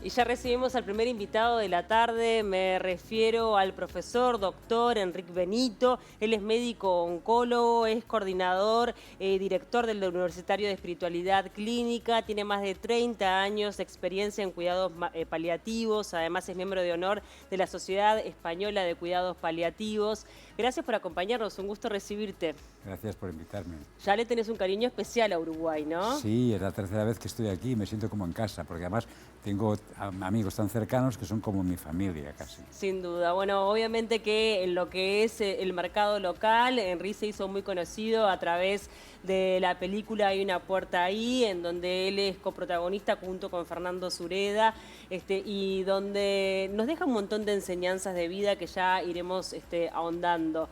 Y ya recibimos al primer invitado de la tarde, me refiero al profesor doctor Enrique Benito. Él es médico oncólogo, es coordinador, director del Universitario de Espiritualidad Clínica, tiene más de 30 años de experiencia en cuidados paliativos, además es miembro de honor de la Sociedad Española de Cuidados Paliativos. Gracias por acompañarnos, un gusto recibirte. Gracias por invitarme. Ya le tenés un cariño especial a Uruguay, ¿no? Sí, es la tercera vez que estoy aquí y me siento como en casa, porque además tengo amigos tan cercanos que son como mi familia casi. Sin duda. Bueno, obviamente que en lo que es el mercado local, Henry se hizo muy conocido a través de la película Hay una puerta ahí, en donde él es coprotagonista junto con Fernando Sureda, y donde nos deja un montón de enseñanzas de vida que ya iremos ahondando.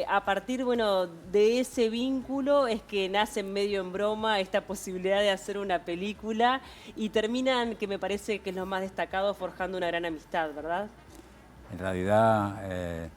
A partir, bueno, de ese vínculo es que nace medio en broma esta posibilidad de hacer una película y terminan, que me parece que es lo más destacado, forjando una gran amistad, ¿verdad? En realidad,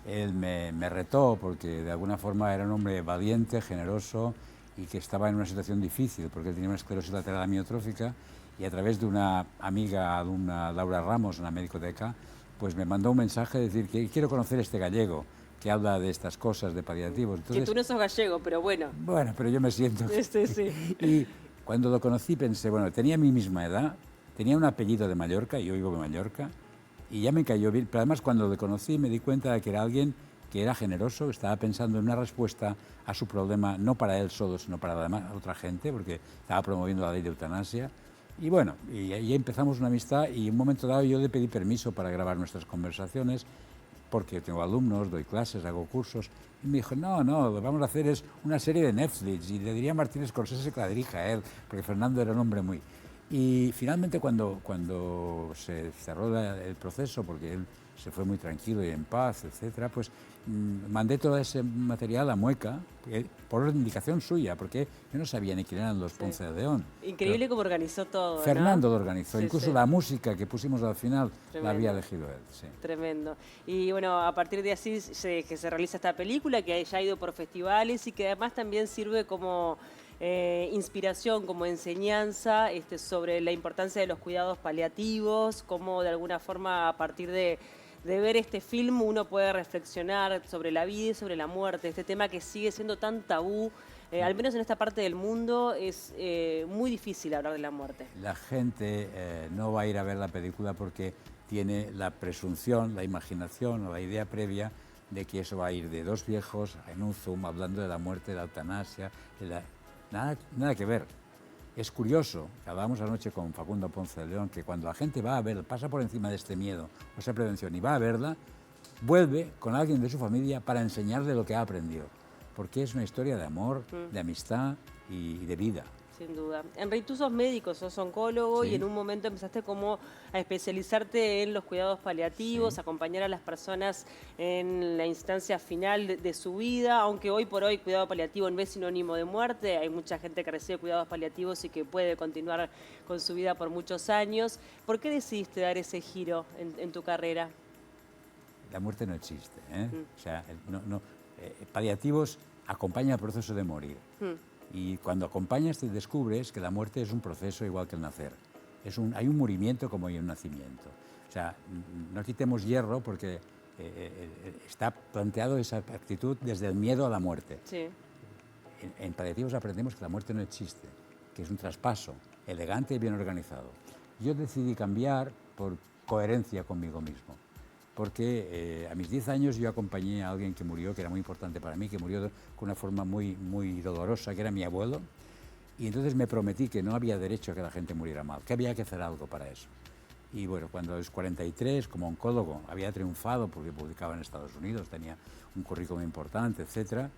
él me retó porque de alguna forma era un hombre valiente, generoso y que estaba en una situación difícil porque él tenía una esclerosis lateral amiotrófica y a través de una amiga alumna, Laura Ramos, una médicoteca, pues me mandó un mensaje de decir que quiero conocer a este gallego que habla de estas cosas, de paliativos. Que Entonces, tú no sos gallego, pero bueno. bueno, pero yo me siento... Sí, sí. Y cuando lo conocí pensé, bueno, tenía mi misma edad, tenía un apellido de Mallorca, yo vivo en Mallorca, y ya me cayó bien. Pero además cuando lo conocí me di cuenta de que era alguien que era generoso, que estaba pensando en una respuesta a su problema, no para él solo, sino para la otra gente, porque estaba promoviendo la ley de eutanasia. Y bueno, y ahí empezamos una amistad y en un momento dado yo le pedí permiso para grabar nuestras conversaciones, porque tengo alumnos, doy clases, hago cursos. Y me dijo, no, lo que vamos a hacer es una serie de Netflix. Y le diría a Martínez Scorsese que la dirija a él, porque Fernando era un hombre muy... Y finalmente cuando se cerró el proceso, porque él se fue muy tranquilo y en paz, etcétera, pues mandé todo ese material a Mueca, por indicación suya, porque yo no sabía ni quién eran los Ponce de León. Increíble cómo organizó todo, Fernando ¿no? lo organizó, Sí, incluso sí. la música que pusimos al final la había Tremendo. elegido él. Sí. Tremendo. Y bueno, a partir de así que se realiza esta película, que ya ha ido por festivales y que además también sirve como inspiración, como enseñanza sobre la importancia de los cuidados paliativos, cómo de alguna forma a partir de ver este film uno puede reflexionar sobre la vida y sobre la muerte, este tema que sigue siendo tan tabú, al menos en esta parte del mundo es muy difícil hablar de la muerte. La gente no va a ir a ver la película porque tiene la presunción, la imaginación o la idea previa de que eso va a ir de dos viejos en un Zoom hablando de la muerte, de la eutanasia, nada que ver. Es curioso, que hablábamos anoche con Facundo Ponce de León, que cuando la gente va a ver, pasa por encima de este miedo o esa prevención y va a verla, vuelve con alguien de su familia para enseñarle lo que ha aprendido, porque es una historia de amor, de amistad y de vida. Sin duda. Enrique, tú sos médico, sos oncólogo y Sí. en un momento empezaste como a especializarte en los cuidados paliativos, Sí. acompañar a las personas en la instancia final de su vida, aunque hoy por hoy cuidado paliativo no es sinónimo de muerte, hay mucha gente que recibe cuidados paliativos y que puede continuar con su vida por muchos años. ¿Por qué decidiste dar ese giro en tu carrera? La muerte no existe, ¿eh? O sea, paliativos acompaña el proceso de morir. Y cuando acompañas te descubres que la muerte es un proceso igual que el nacer. Hay un murimiento como hay un nacimiento. O sea, no quitemos hierro porque está planteado esa actitud desde el miedo a la muerte. Sí. En paliativos aprendemos que la muerte no existe, que es un traspaso elegante y bien organizado. Yo decidí cambiar por coherencia conmigo mismo, porque a mis 10 años yo acompañé a alguien que murió, que era muy importante para mí, que murió con una forma muy dolorosa, que era mi abuelo, y entonces me prometí que no había derecho a que la gente muriera mal, que había que hacer algo para eso. Y bueno, cuando a los 43, como oncólogo, había triunfado porque publicaba en Estados Unidos, tenía un currículum importante, etc.,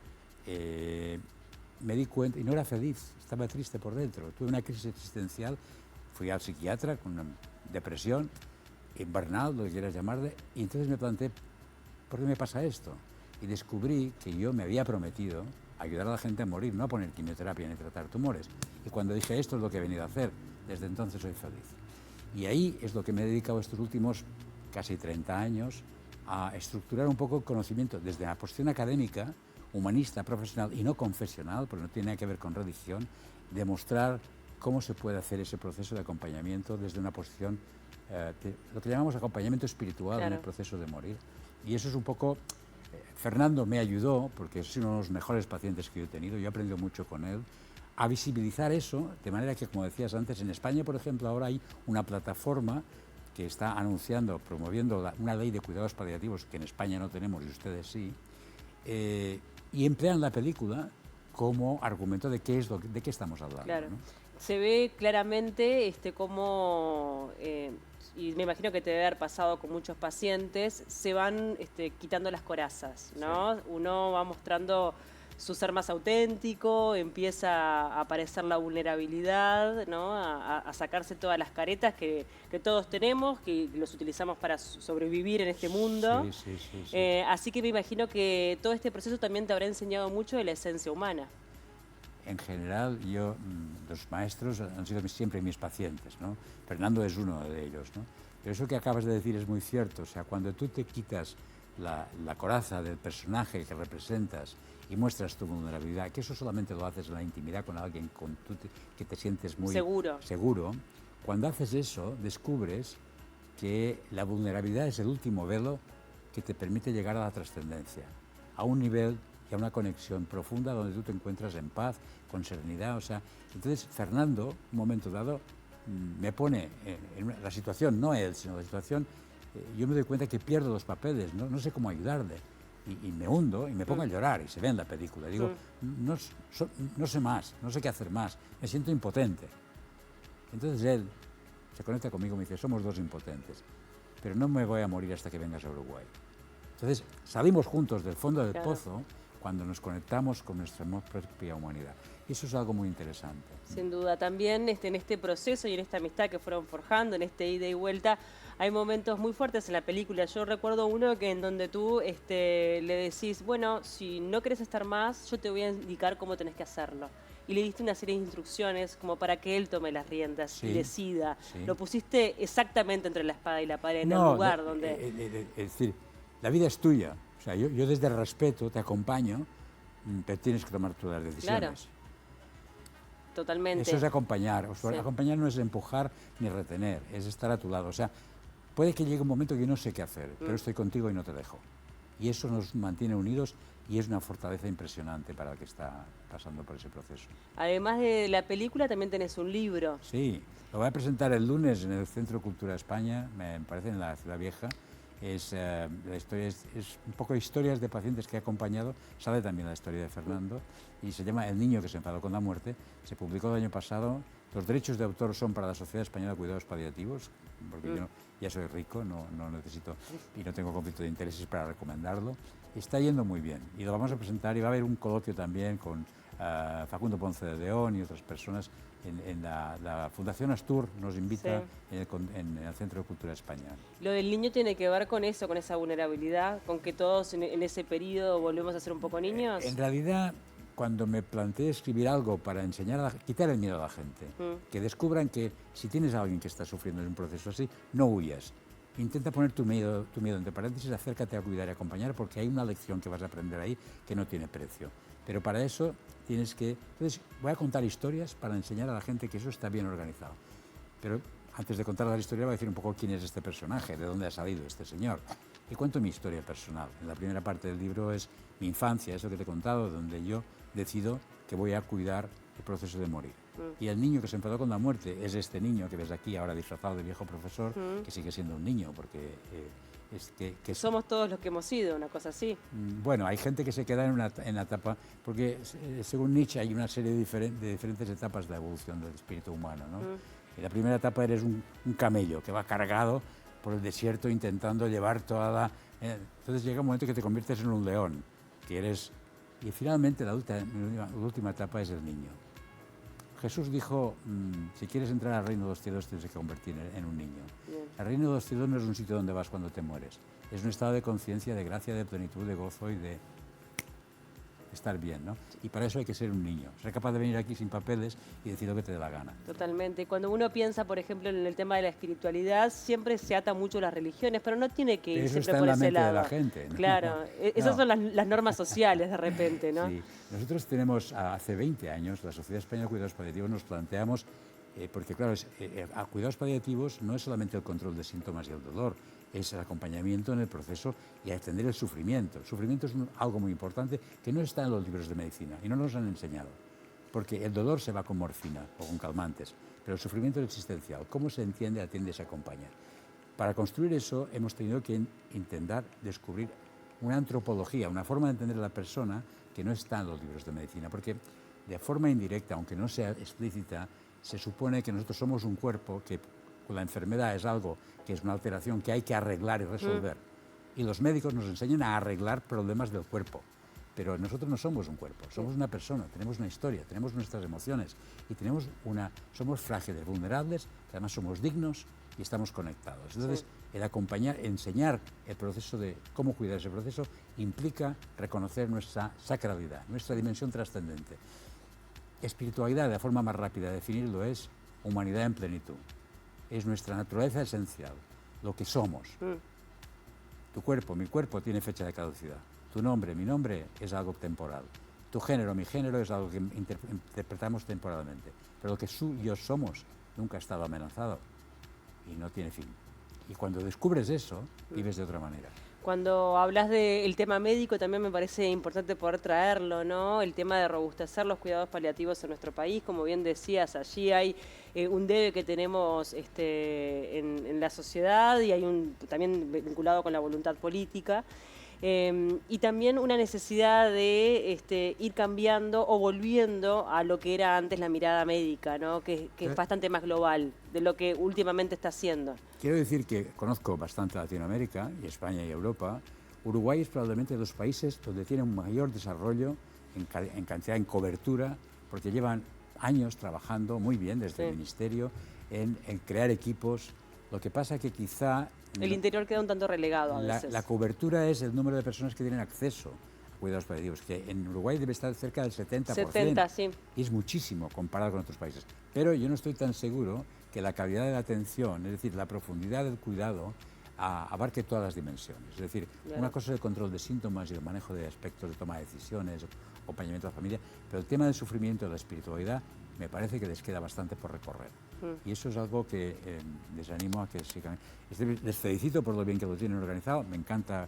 me di cuenta, y no era feliz, estaba triste por dentro. Tuve una crisis existencial, fui al psiquiatra con una depresión, invernal, lo que quieras llamarle, y entonces me planteé, ¿por qué me pasa esto? Y descubrí que yo me había prometido ayudar a la gente a morir, no a poner quimioterapia ni tratar tumores. Y cuando dije esto es lo que he venido a hacer, desde entonces soy feliz. Y ahí es lo que me he dedicado estos últimos casi 30 años a estructurar un poco el conocimiento desde la posición académica, humanista, profesional y no confesional, porque no tiene nada que ver con religión, demostrar cómo se puede hacer ese proceso de acompañamiento desde una posición, lo que llamamos acompañamiento espiritual en el proceso de morir. Y eso es un poco... Fernando me ayudó, porque es uno de los mejores pacientes que yo he tenido, yo he aprendido mucho con él, a visibilizar eso, de manera que, como decías antes, en España, por ejemplo, ahora hay una plataforma que está anunciando, promoviendo una ley de cuidados paliativos que en España no tenemos y ustedes sí, y emplean la película como argumento de qué estamos hablando. Claro. ¿No? Se ve claramente cómo, y me imagino que te debe haber pasado con muchos pacientes, se van quitando las corazas, ¿no? Sí. Uno va mostrando su ser más auténtico, empieza a aparecer la vulnerabilidad, ¿no? A sacarse todas las caretas que todos tenemos, que los utilizamos para sobrevivir en este mundo. Sí. Así que me imagino que todo este proceso también te habrá enseñado mucho de la esencia humana. En general, los maestros han sido siempre mis pacientes, ¿no? Fernando es uno de ellos, ¿no? Pero eso que acabas de decir es muy cierto. O sea, cuando tú te quitas la coraza del personaje que representas y muestras tu vulnerabilidad, que eso solamente lo haces en la intimidad con alguien que te sientes muy seguro, cuando haces eso, descubres que la vulnerabilidad es el último velo que te permite llegar a la trascendencia, a un nivel y a una conexión profunda donde tú te encuentras en paz, con serenidad. O sea, entonces Fernando, un momento dado, me pone en la situación, no él, sino la situación, yo me doy cuenta que pierdo los papeles, no sé cómo ayudarle. Y me hundo y me pongo a llorar, y se ve en la película. Digo, no sé más, no sé qué hacer más, me siento impotente. Entonces él se conecta conmigo y me dice, somos dos impotentes, pero no me voy a morir hasta que vengas a Uruguay. Entonces salimos juntos del fondo del pozo cuando nos conectamos con nuestra propia humanidad. Y eso es algo muy interesante. Sin duda. También en este proceso y en esta amistad que fueron forjando, en este ida y vuelta, hay momentos muy fuertes en la película. Yo recuerdo uno en donde tú le decís, bueno, si no querés estar más, yo te voy a indicar cómo tenés que hacerlo. Y le diste una serie de instrucciones como para que él tome las riendas y decida. Lo pusiste exactamente entre la espada y la pared, en el lugar donde... Es decir, la vida es tuya. O sea, yo desde el respeto te acompaño, pero tienes que tomar todas las decisiones. Claro. Totalmente. Eso es acompañar. O sea, acompañar no es empujar ni retener, es estar a tu lado. O sea, puede que llegue un momento que yo no sé qué hacer, pero estoy contigo y no te dejo. Y eso nos mantiene unidos y es una fortaleza impresionante para el que está pasando por ese proceso. Además de la película, también tenés un libro. Sí, lo voy a presentar el lunes en el Centro de Cultura de España, me parece en la Ciudad Vieja. La historia es un poco historias de pacientes que he acompañado, sale también la historia de Fernando, y se llama El niño que se enfadó con la muerte. Se publicó el año pasado. Los derechos de autor son para la Sociedad Española de Cuidados Paliativos, porque yo ya soy rico, no necesito y no tengo conflicto de intereses para recomendarlo. Está yendo muy bien y lo vamos a presentar, y va a haber un coloquio también con Facundo Ponce de León y otras personas. En la Fundación Astur nos invita en el Centro de Cultura de España. Lo del niño tiene que ver con eso, con esa vulnerabilidad, con que todos en ese periodo volvemos a ser un poco niños. En realidad, cuando me planteé escribir algo para enseñar, quitar el miedo a la gente, que descubran que si tienes a alguien que está sufriendo en un proceso así, no huyas. Intenta poner tu miedo entre paréntesis, acércate a cuidar y acompañar, porque hay una lección que vas a aprender ahí que no tiene precio. Pero para eso tienes que... Entonces, voy a contar historias para enseñar a la gente que eso está bien organizado. Pero antes de contar las historias, voy a decir un poco quién es este personaje, de dónde ha salido este señor. Y cuento mi historia personal. En la primera parte del libro es mi infancia, eso que te he contado, donde yo decido que voy a cuidar el proceso de morir. Y el niño que se enfadó con la muerte es este niño que ves aquí, ahora disfrazado de viejo profesor, que sigue siendo un niño, porque... Somos todos los que hemos sido, una cosa así. Bueno, hay gente que se queda en la etapa, porque según Nietzsche hay una serie de diferentes etapas de la evolución del espíritu humano, ¿no? Y la primera etapa eres un camello que va cargado por el desierto intentando llevar toda la... entonces llega un momento que te conviertes en un león, que eres... Y finalmente la última etapa es el niño. Jesús dijo, si quieres entrar al reino de los cielos tienes que convertir en un niño. Bien. El reino de los cielos no es un sitio donde vas cuando te mueres, es un estado de conciencia, de gracia, de plenitud, de gozo y de estar bien, ¿no? Y para eso hay que ser un niño, ser capaz de venir aquí sin papeles y decir lo que te dé la gana. Totalmente. Cuando uno piensa, por ejemplo, en el tema de la espiritualidad, siempre se ata mucho a las religiones, pero no tiene que ir siempre por ese lado. Eso está en la mente de la gente, ¿no? Claro, esas son las normas sociales de repente, ¿no? Sí. Nosotros tenemos, hace 20 años, la Sociedad Española de Cuidados Paliativos, nos planteamos Porque claro, a cuidados paliativos no es solamente el control de síntomas y el dolor, es el acompañamiento en el proceso y a extender el sufrimiento. El sufrimiento es algo muy importante que no está en los libros de medicina y no nos han enseñado, porque el dolor se va con morfina o con calmantes, pero el sufrimiento es existencial. ¿Cómo se entiende, atiende y se acompaña? Para construir eso hemos tenido que intentar descubrir una antropología, una forma de entender a la persona que no está en los libros de medicina, porque de forma indirecta, aunque no sea explícita, se supone que nosotros somos un cuerpo, que la enfermedad es algo que es una alteración que hay que arreglar y resolver. Y los médicos nos enseñan a arreglar problemas del cuerpo. Pero nosotros no somos un cuerpo, somos una persona, tenemos una historia, tenemos nuestras emociones y somos frágiles, vulnerables, además somos dignos y estamos conectados. Entonces, el acompañar, enseñar el proceso de cómo cuidar ese proceso implica reconocer nuestra sacralidad, nuestra dimensión trascendente. Espiritualidad, de la forma más rápida de definirlo, es humanidad en plenitud. Es nuestra naturaleza esencial, lo que somos. Tu cuerpo, mi cuerpo, tiene fecha de caducidad. Tu nombre, mi nombre, es algo temporal. Tu género, mi género, es algo que interpretamos temporalmente. Pero lo que tú y yo somos nunca ha estado amenazado y no tiene fin. Y cuando descubres eso, vives de otra manera. Cuando hablas del tema médico, también me parece importante poder traerlo, ¿no? El tema de robustecer los cuidados paliativos en nuestro país. Como bien decías, allí hay un debe que tenemos en la sociedad y hay también vinculado con la voluntad política. Y también una necesidad de ir cambiando o volviendo a lo que era antes la mirada médica, ¿no? Que es bastante más global de lo que últimamente está haciendo. Quiero decir que conozco bastante Latinoamérica, y España y Europa. Uruguay es probablemente de los países donde tiene un mayor desarrollo en cantidad, en cobertura, porque llevan años trabajando muy bien desde el Ministerio en crear equipos. Lo que pasa que quizá el interior queda un tanto relegado a veces. La cobertura es el número de personas que tienen acceso a cuidados paliativos, que en Uruguay debe estar cerca del 70%. 70, sí. Y es muchísimo comparado con otros países. Pero yo no estoy tan seguro que la calidad de la atención, es decir, la profundidad del cuidado, abarque todas las dimensiones. Es decir, una cosa es el control de síntomas y el manejo de aspectos de toma de decisiones, acompañamiento a la familia, pero el tema del sufrimiento y de la espiritualidad me parece que les queda bastante por recorrer. Y eso es algo que les animo a que sigan. Les felicito por lo bien que lo tienen organizado, me encanta,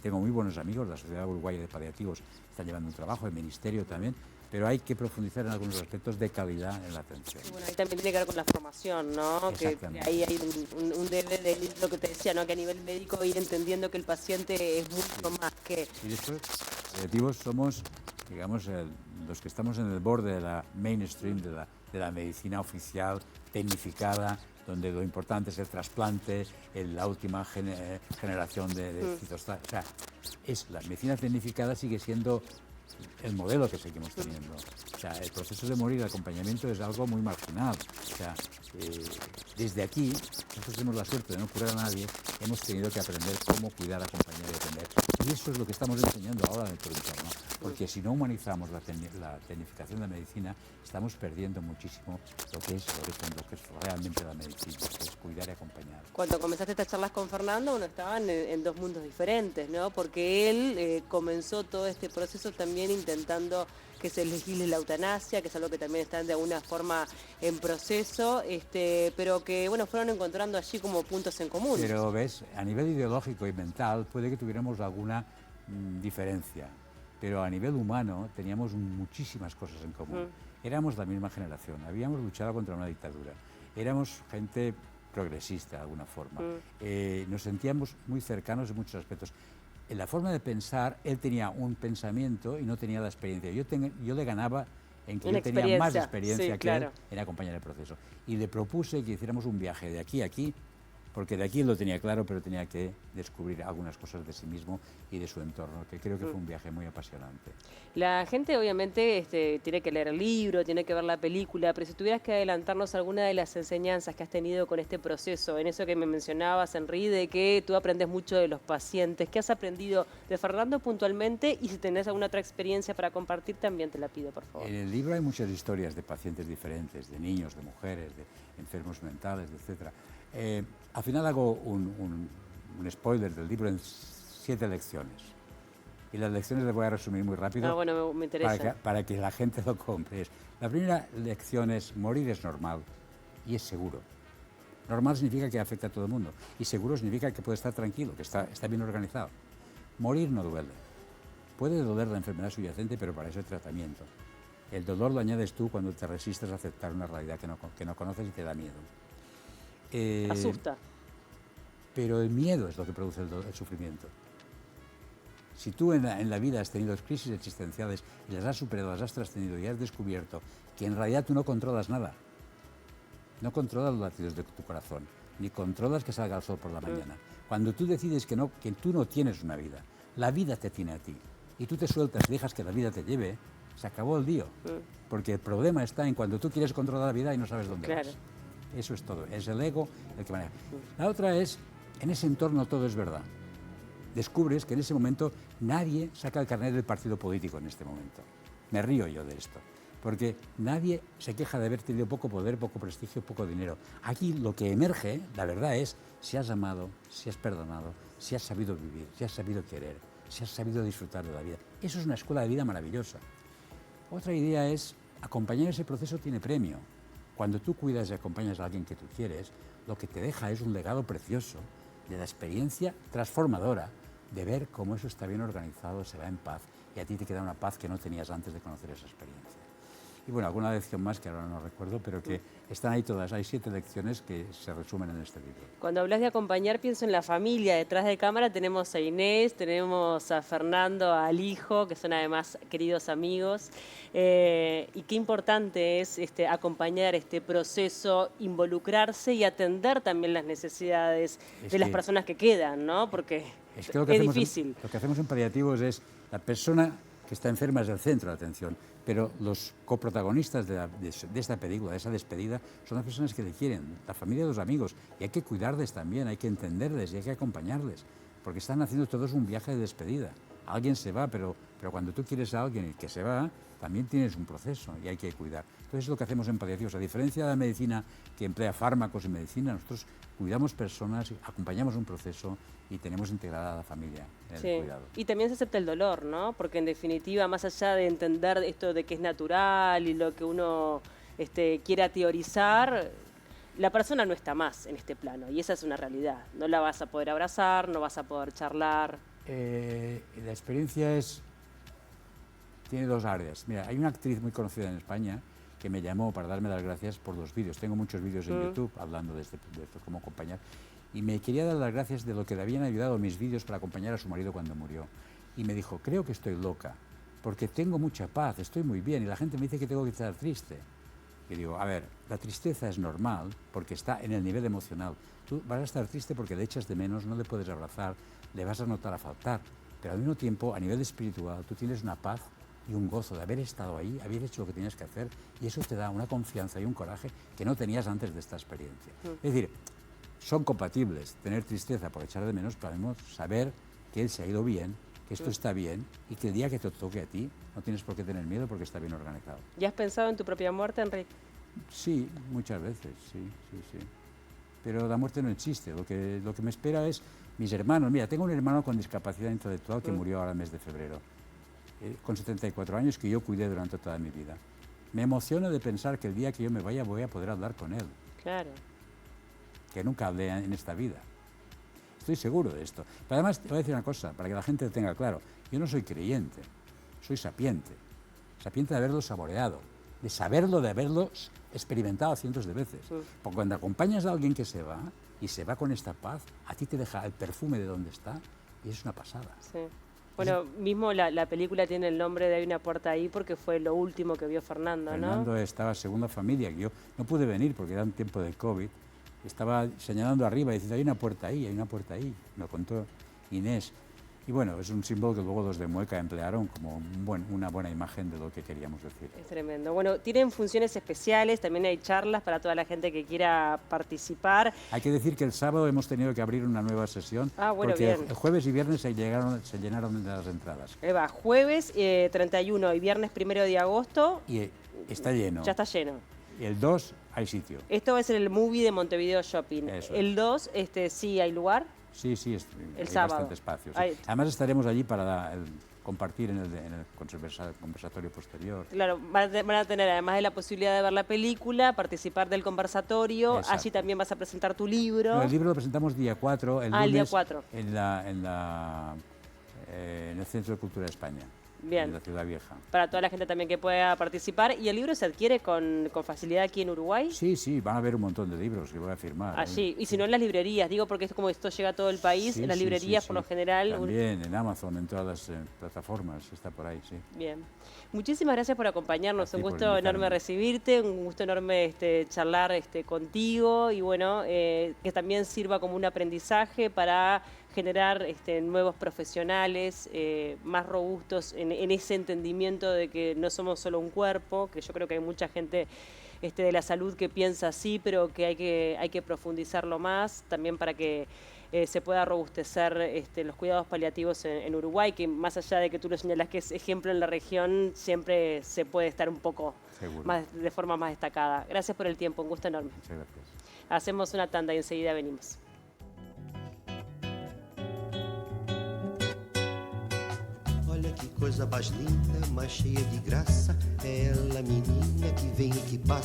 tengo muy buenos amigos, la Sociedad Uruguaya de Paliativos está llevando un trabajo, el Ministerio también, pero hay que profundizar en algunos aspectos de calidad en la atención. Y bueno, ahí también tiene que ver con la formación, ¿no? Que ahí hay un debe de lo que te decía, ¿no? Que a nivel médico ir entendiendo que el paciente es mucho más que... Y después, paliativos somos, digamos, los que estamos en el borde de la mainstream, de la medicina oficial, tecnificada, donde lo importante es el trasplante, la última generación de citostatinas. O sea, la medicina tecnificada sigue siendo el modelo que seguimos teniendo. O sea, el proceso de morir, el acompañamiento es algo muy marginal. O sea, desde aquí, nosotros tenemos la suerte de no curar a nadie, hemos tenido que aprender cómo cuidar, acompañar y atender. Y eso es lo que estamos enseñando ahora en el entorno, porque si no humanizamos la tecnificación de la medicina, estamos perdiendo muchísimo lo que es realmente la medicina, que es cuidar y acompañar. Cuando comenzaste estas charlas con Fernando, uno estaban en dos mundos diferentes, ¿no? Porque él comenzó todo este proceso también intentando que se legisle la eutanasia, que es algo que también está de alguna forma en proceso, pero que bueno, fueron encontrando allí como puntos en común. Pero ves, a nivel ideológico y mental puede que tuviéramos alguna diferencia, pero a nivel humano teníamos muchísimas cosas en común. Éramos la misma generación, habíamos luchado contra una dictadura, éramos gente progresista de alguna forma, nos sentíamos muy cercanos en muchos aspectos. En la forma de pensar, él tenía un pensamiento y no tenía la experiencia. Yo le ganaba en que yo tenía más experiencia que él en acompañar el proceso. Y le propuse que hiciéramos un viaje de aquí a aquí, porque de aquí él lo tenía claro, pero tenía que descubrir algunas cosas de sí mismo y de su entorno, que creo que fue un viaje muy apasionante. La gente obviamente tiene que leer el libro, tiene que ver la película, pero si tuvieras que adelantarnos alguna de las enseñanzas que has tenido con este proceso, en eso que me mencionabas, Henry, de que tú aprendes mucho de los pacientes, ¿qué has aprendido de Fernando puntualmente? Y si tenés alguna otra experiencia para compartir, también te la pido, por favor. En el libro hay muchas historias de pacientes diferentes, de niños, de mujeres, de enfermos mentales, etc. Al final hago un spoiler del libro en 7 lecciones. Y las lecciones las voy a resumir muy rápido bueno, me interesa. Para que la gente lo compre. La primera lección es: morir es normal, y es seguro. Normal significa que afecta a todo el mundo y seguro significa que puede estar tranquilo, que está bien organizado. Morir no duele. Puede doler la enfermedad subyacente, pero para eso hay tratamiento. El dolor lo añades tú cuando te resistes a aceptar una realidad que no conoces y te da miedo. Asusta. Pero el miedo es lo que produce el sufrimiento. Si tú en la vida has tenido crisis existenciales y las has superado, las has trascendido y has descubierto que en realidad tú no controlas nada, no controlas los latidos de tu corazón, ni controlas que salga el sol por la mañana. Cuando tú decides que tú no tienes una vida, la vida te tiene a ti, y tú te sueltas y dejas que la vida te lleve, se acabó el lío. Porque el problema está en cuando tú quieres controlar la vida y no sabes dónde vas. Eso es todo, es el ego el que maneja. La otra es, en ese entorno todo es verdad. Descubres que en ese momento nadie saca el carnet del partido político en este momento. Me río yo de esto, porque nadie se queja de haber tenido poco poder, poco prestigio, poco dinero. Aquí lo que emerge, la verdad es, si has amado, si has perdonado, si has sabido vivir, si has sabido querer, si has sabido disfrutar de la vida. Eso es una escuela de vida maravillosa. Otra idea es, acompañar ese proceso tiene premio. Cuando tú cuidas y acompañas a alguien que tú quieres, lo que te deja es un legado precioso de la experiencia transformadora de ver cómo eso está bien organizado, se va en paz, y a ti te queda una paz que no tenías antes de conocer esa experiencia. Y bueno, alguna lección más que ahora no recuerdo, pero que están ahí todas. Hay 7 lecciones que se resumen en este libro. Cuando hablas de acompañar, pienso en la familia. Detrás de cámara tenemos a Inés, tenemos a Fernando, al hijo, que son además queridos amigos. Y qué importante es acompañar este proceso, involucrarse y atender también las necesidades de las personas que quedan, ¿no? Porque es difícil. Lo que hacemos en paliativos es la persona que está enferma es el centro de atención, pero los coprotagonistas de esta película, de esa despedida, son las personas que te quieren, la familia de los amigos, y hay que cuidarles también, hay que entenderles y hay que acompañarles, porque están haciendo todos un viaje de despedida. Alguien se va, pero cuando tú quieres a alguien que se va, también tienes un proceso y hay que cuidar. Entonces es lo que hacemos en paliativos. A diferencia de la medicina que emplea fármacos y medicina, nosotros cuidamos personas, acompañamos un proceso y tenemos integrada a la familia en el cuidado. Y también se acepta el dolor, ¿no? Porque en definitiva, más allá de entender esto de que es natural y lo que uno quiera teorizar, la persona no está más en este plano y esa es una realidad. No la vas a poder abrazar, no vas a poder charlar. La experiencia tiene 2 áreas. Mira, hay una actriz muy conocida en España que me llamó para darme las gracias por los vídeos. Tengo muchos vídeos en YouTube hablando de cómo acompañar. Y me quería dar las gracias de lo que le habían ayudado mis vídeos para acompañar a su marido cuando murió. Y me dijo, creo que estoy loca, porque tengo mucha paz, estoy muy bien, y la gente me dice que tengo que estar triste. Y digo, a ver, la tristeza es normal, porque está en el nivel emocional. Tú vas a estar triste porque le echas de menos, no le puedes abrazar, le vas a notar a faltar. Pero al mismo tiempo, a nivel espiritual, tú tienes una paz y un gozo de haber estado ahí, haber hecho lo que tenías que hacer, y eso te da una confianza y un coraje que no tenías antes de esta experiencia. Es decir, son compatibles tener tristeza por echar de menos, pero además saber que él se ha ido bien, que esto está bien y que el día que te toque a ti no tienes por qué tener miedo porque está bien organizado. ¿Ya has pensado en tu propia muerte, Enrique? Sí, muchas veces, sí. Pero la muerte no existe. Lo que me espera es mis hermanos. Mira, tengo un hermano con discapacidad intelectual que murió ahora el mes de febrero, con 74 años, que yo cuidé durante toda mi vida. Me emociona de pensar que el día que yo me vaya voy a poder hablar con él. Claro. Que nunca hablé en esta vida. Estoy seguro de esto. Pero además, te voy a decir una cosa, para que la gente lo tenga claro. Yo no soy creyente, soy sapiente. Sapiente de haberlo saboreado, de saberlo, de haberlo experimentado cientos de veces. Porque cuando acompañas a alguien que se va, y se va con esta paz, a ti te deja el perfume de donde está, y es una pasada. Sí. Bueno, mismo la película tiene el nombre de Hay una puerta ahí porque fue lo último que vio Fernando, ¿no? Fernando estaba segunda familia, que yo no pude venir porque era un tiempo de COVID. Estaba señalando arriba y diciendo, hay una puerta ahí, me lo contó Inés. Y bueno, es un símbolo que luego los de Mueca emplearon como una buena imagen de lo que queríamos decir. Es tremendo. Bueno, tienen funciones especiales, también hay charlas para toda la gente que quiera participar. Hay que decir que el sábado hemos tenido que abrir una nueva sesión, porque bien. El jueves y viernes se llenaron las entradas. Va, jueves 31 y viernes 1 de agosto. Y está lleno. Ya está lleno. El 2 hay sitio. Esto va a ser el movie de Montevideo Shopping. Eso el 2, sí hay lugar. Sí, hay sábado. bastante espacio. Sí. Además estaremos allí para compartir en el conversatorio posterior. Claro, van a tener, además de la posibilidad de ver la película, participar del conversatorio. Exacto. Allí también vas a presentar tu libro. No, el libro lo presentamos día 4, el Ah, el día lunes, 4. en el Centro de Cultura de España, Bien. en la Ciudad Vieja. Para toda la gente también que pueda participar. ¿Y el libro se adquiere con facilidad aquí en Uruguay? Sí, sí, van a haber un montón de libros que voy a firmar. Allí. Y si no, en las librerías, digo, porque es como esto llega a todo el país, Sí, en las sí, librerías sí, por lo sí. general. También en Amazon, en todas las plataformas, está por ahí, sí. Bien. Muchísimas gracias por acompañarnos. A ti Un por gusto invitarme. enorme recibirte, un gusto enorme charlar contigo y bueno, que también sirva como un aprendizaje para generar nuevos profesionales más robustos en ese entendimiento de que no somos solo un cuerpo, que yo creo que hay mucha gente de la salud que piensa así, pero que hay que profundizarlo más también para que se pueda robustecer los cuidados paliativos en Uruguay, que más allá de que tú lo señalas que es ejemplo en la región, siempre se puede estar un poco Seguro. más, de forma más destacada. Gracias por el tiempo, un gusto enorme. Muchas gracias. Hacemos una tanda y enseguida venimos. Olha que coisa mais linda, mais cheia de graça. É ela, menina que vem e que passa.